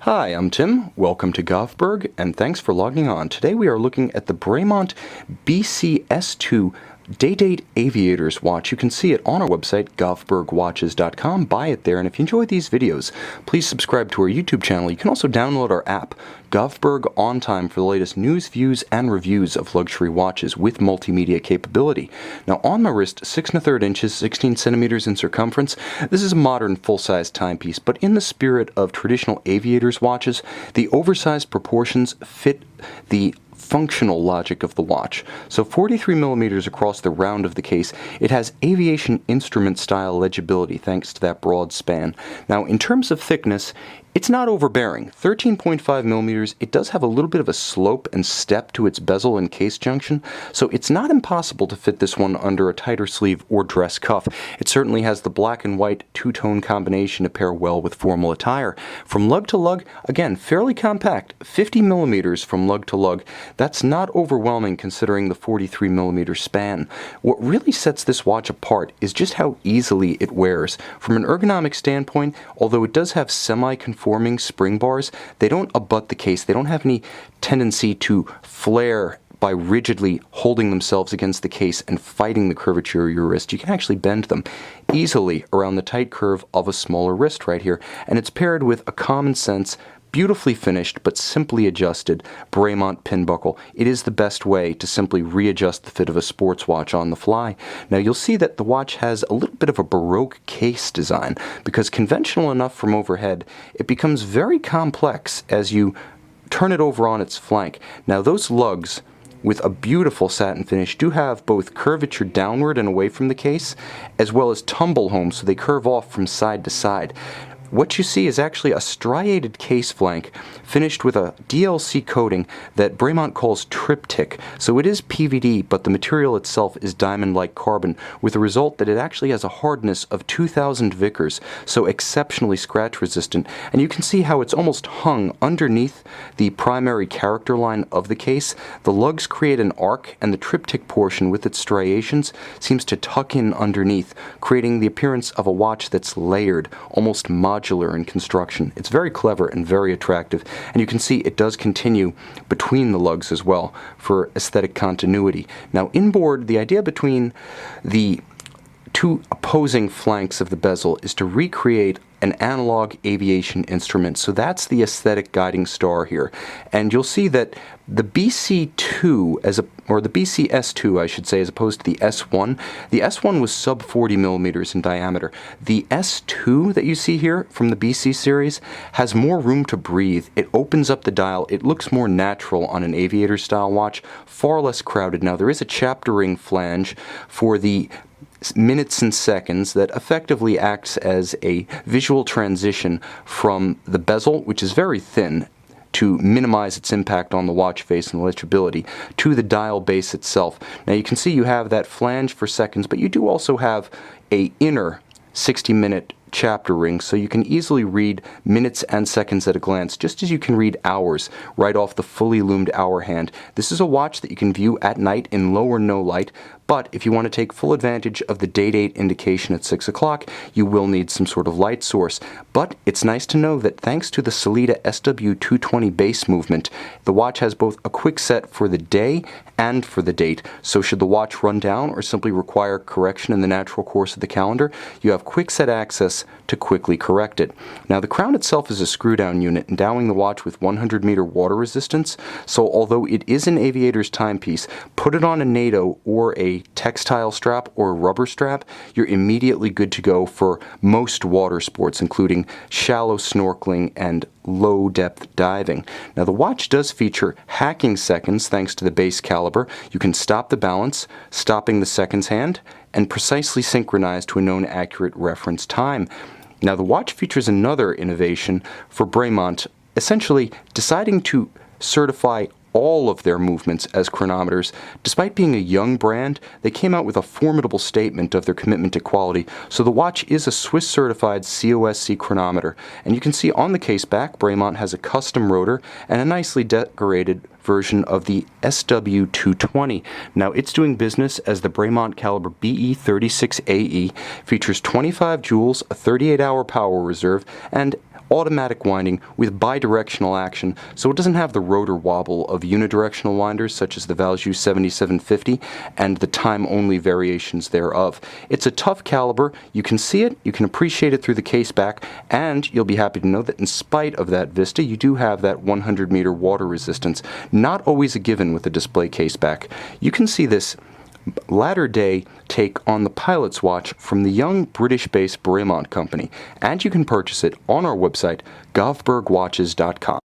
Hi, I'm Tim. Welcome to Govberg, and thanks for logging on. Today we are looking at the Bremont BC-S2 Day-Date Aviators watch. You can see it on our website, govbergwatches.com. Buy it there, and if you enjoy these videos, please subscribe to our YouTube channel. You can also download our app, Govberg On Time, for the latest news, views, and reviews of luxury watches with multimedia capability. Now, on my wrist, 6 1/3 inches, 16 centimeters in circumference, this is a modern full-size timepiece, but in the spirit of traditional aviators watches, the oversized proportions fit the functional logic of the watch. So 43 millimeters across the round of the case, it has aviation instrument style legibility thanks to that broad span. Now, in terms of thickness, it's not overbearing. 13.5 millimeters, it does have a little bit of a slope and step to its bezel and case junction, so it's not impossible to fit this one under a tighter sleeve or dress cuff. It certainly has the black and white two-tone combination to pair well with formal attire. From lug to lug, again, fairly compact, 50 millimeters from lug to lug. That's not overwhelming considering the 43 millimeter span. What really sets this watch apart is just how easily it wears. From an ergonomic standpoint, although it does have semi-conforming spring bars, they don't abut the case. They don't have any tendency to flare by rigidly holding themselves against the case and fighting the curvature of your wrist. You can actually bend them easily around the tight curve of a smaller wrist right here, and it's paired with a common sense, beautifully finished but simply adjusted Bremont pin buckle. It is the best way to simply readjust the fit of a sports watch on the fly. Now you'll see that the watch has a little bit of a Baroque case design, because conventional enough from overhead, it becomes very complex as you turn it over on its flank. Now those lugs, with a beautiful satin finish, do have both curvature downward and away from the case, as well as tumble home, so they curve off from side to side. What you see is actually a striated case flank finished with a DLC coating that Bremont calls Tryptic. So it is PVD, but the material itself is diamond-like carbon, with the result that it actually has a hardness of 2000 Vickers, so exceptionally scratch resistant. And you can see how it's almost hung underneath the primary character line of the case. The lugs create an arc, and the Tryptic portion with its striations seems to tuck in underneath, creating the appearance of a watch that's layered, almost modular in construction. It's very clever and very attractive, and you can see it does continue between the lugs as well for aesthetic continuity. Now inboard, the idea between the two opposing flanks of the bezel is to recreate an analog aviation instrument. So that's the aesthetic guiding star here. And you'll see that the BC2, or the BC-S2, I should say, as opposed to the S1, the S1 was sub 40 millimeters in diameter. The S2 that you see here from the BC series has more room to breathe. It opens up the dial. It looks more natural on an aviator style watch, far less crowded. Now there is a chapter ring flange for the minutes and seconds that effectively acts as a visual transition from the bezel, which is very thin, to minimize its impact on the watch face and legibility, to the dial base itself. Now you can see you have that flange for seconds, but you do also have a inner 60-minute chapter ring, so you can easily read minutes and seconds at a glance, just as you can read hours right off the fully loomed hour hand. This is a watch that you can view at night in low or no light, but if you want to take full advantage of the day-date indication at 6 o'clock, you will need some sort of light source. But it's nice to know that thanks to the Sellita SW220 base movement, the watch has both a quick set for the day and for the date. So should the watch run down or simply require correction in the natural course of the calendar, you have quick set access to quickly correct it. Now the crown itself is a screw-down unit, endowing the watch with 100-meter water resistance, so although it is an aviator's timepiece, put it on a NATO or a textile strap or a rubber strap, you're immediately good to go for most water sports, including shallow snorkeling and low-depth diving. Now the watch does feature hacking seconds thanks to the base caliber. You can stop the balance, stopping the seconds hand, and precisely synchronize to a known accurate reference time. Now the watch features another innovation for Bremont, essentially deciding to certify all of their movements as chronometers. Despite being a young brand, they came out with a formidable statement of their commitment to quality. So the watch is a Swiss certified COSC chronometer, and you can see on the case back, Bremont has a custom rotor and a nicely decorated version of the SW220. Now it's doing business as the Bremont caliber BE36AE, features 25 joules, a 38-hour power reserve, and automatic winding with bidirectional action, so it doesn't have the rotor wobble of unidirectional winders such as the Valjoux 7750 and the time-only variations thereof. It's a tough caliber. You can see it, you can appreciate it through the case back, and you'll be happy to know that in spite of that vista, you do have that 100-meter water resistance. Not always a given with the display case back. You can see this latter-day take on the pilot's watch from the young British-based Bremont company, and you can purchase it on our website, govbergwatches.com.